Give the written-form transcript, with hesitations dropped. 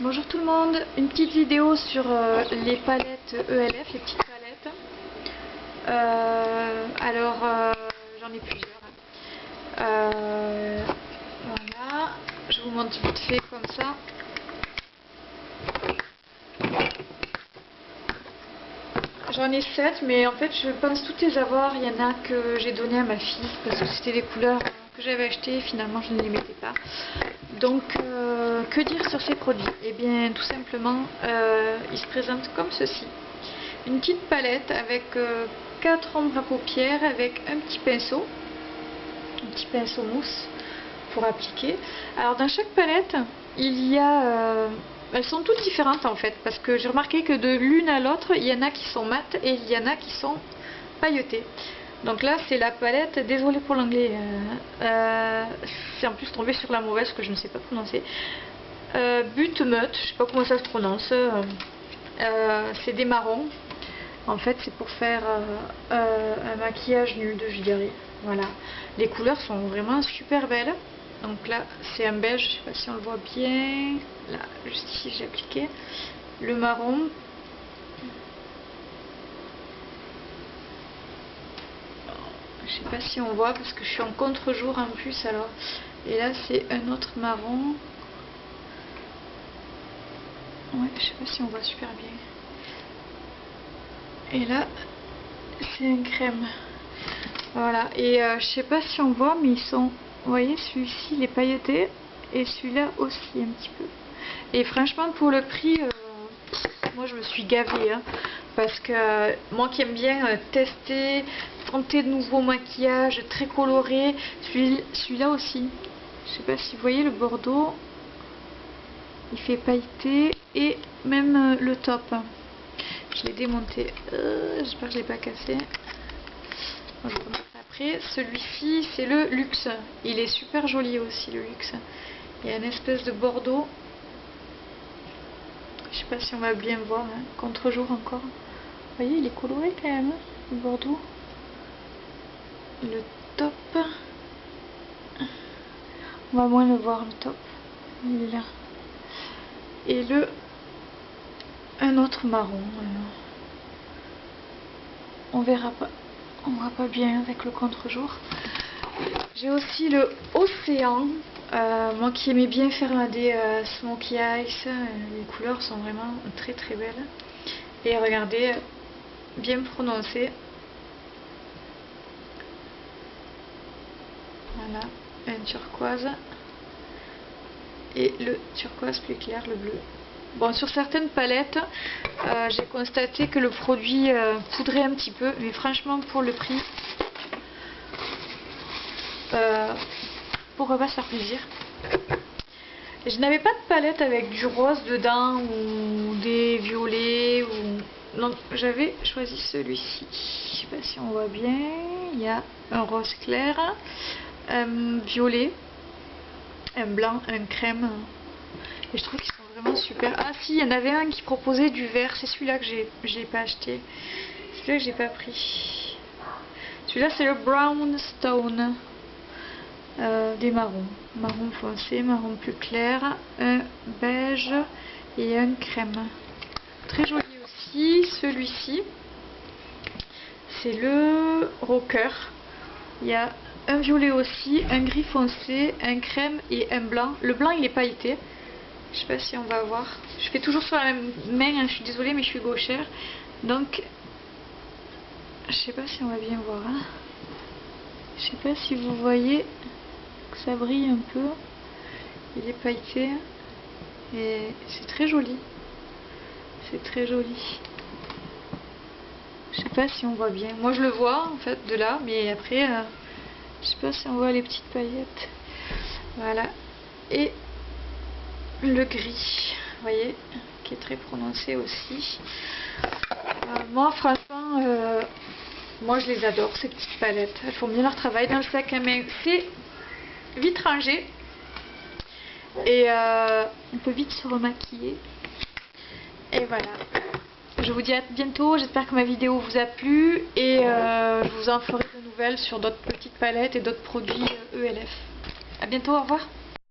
Bonjour tout le monde, une petite vidéo sur les palettes ELF, les petites palettes. J'en ai plusieurs. Voilà, je vous montre vite fait comme ça. J'en ai 7, mais en fait je pense toutes les avoir. Il y en a que j'ai donné à ma fille parce que c'était des couleurs que j'avais achetées. Finalement je ne les mettais pas. Donc que dire sur ces produits? Eh bien tout simplement ils se présentent comme ceci. Une petite palette avec 4 ombres à paupières avec un petit pinceau mousse pour appliquer. Alors dans chaque palette il y a elles sont toutes différentes en fait, parce que j'ai remarqué que de l'une à l'autre, il y en a qui sont mates et il y en a qui sont pailletées. Donc là, c'est la palette, désolée pour l'anglais, c'est en plus tombé sur la mauvaise que je ne sais pas prononcer. Butternut, je sais pas comment ça se prononce, c'est des marrons. En fait, c'est pour faire un maquillage nude, je dirais. Voilà, les couleurs sont vraiment super belles. Donc là, c'est un beige, je sais pas si on le voit bien. Là, juste ici, j'ai appliqué le marron. Je sais pas si on voit parce que je suis en contre-jour en plus alors. Et là, c'est un autre marron. Ouais, je sais pas si on voit super bien. Et là, c'est un crème. Voilà, et je sais pas si on voit, mais ils sont... Vous voyez, celui-ci il est pailleté et celui-là aussi un petit peu. Et franchement pour le prix, moi je me suis gavée hein, parce que moi qui aime bien tester, tenter de nouveaux maquillages très colorés, celui-là aussi. Je sais pas si vous voyez le bordeaux, il fait pailleté et même le top. Je l'ai démonté, j'espère que je l'ai pas cassé. Moi, je vous montre après. Celui-ci c'est le luxe, il est super joli aussi le luxe. Il y a une espèce de bordeaux, je sais pas si on va bien voir, hein. Contre-jour encore. Vous voyez, il est coloré quand même, hein, le bordeaux. Le top, on va moins le voir le top, il est là. Et un autre marron, on verra pas. On voit pas bien avec le contre-jour. J'ai aussi le océan. Moi qui aimais bien faire des smokey eyes, les couleurs sont vraiment très très belles. Et regardez, bien prononcé. Voilà, un turquoise. Et le turquoise plus clair, le bleu. Bon, sur certaines palettes, j'ai constaté que le produit poudrait un petit peu, mais franchement pour le prix, pourquoi pas se faire plaisir. Je n'avais pas de palette avec du rose dedans ou des violets ou... Non, j'avais choisi celui-ci. Je sais pas si on voit bien. Il y a un rose clair, un violet, un blanc, un crème. Et je trouve qu'ils sont vraiment super. Ah si, il y en avait un qui proposait du vert. C'est celui-là que j'ai pas acheté. Celui-là que j'ai pas pris. Celui-là c'est le brown stone. Des marrons. Marron foncé, marron plus clair, un beige et un crème. Très joli aussi. Celui-ci, c'est le rocker. Il y a un violet aussi, un gris foncé, un crème et un blanc. Le blanc il est pailleté. Je sais pas si on va voir. Je fais toujours sur la même main, hein. Je suis désolée mais je suis gauchère. Donc, je sais pas si on va bien voir. Hein. Je sais pas si vous voyez que ça brille un peu. Il est pailleté. Et c'est très joli. C'est très joli. Je sais pas si on voit bien. Moi je le vois en fait de là. Mais après, je sais pas si on voit les petites paillettes. Voilà. Et le gris, vous voyez, qui est très prononcé aussi. Moi franchement, moi je les adore ces petites palettes. Elles font bien leur travail dans le sac à main. C'est vite rangé et on peut vite se remaquiller. Et voilà. Je vous dis à bientôt. J'espère que ma vidéo vous a plu et je vous en ferai de nouvelles sur d'autres petites palettes et d'autres produits ELF. A bientôt, au revoir.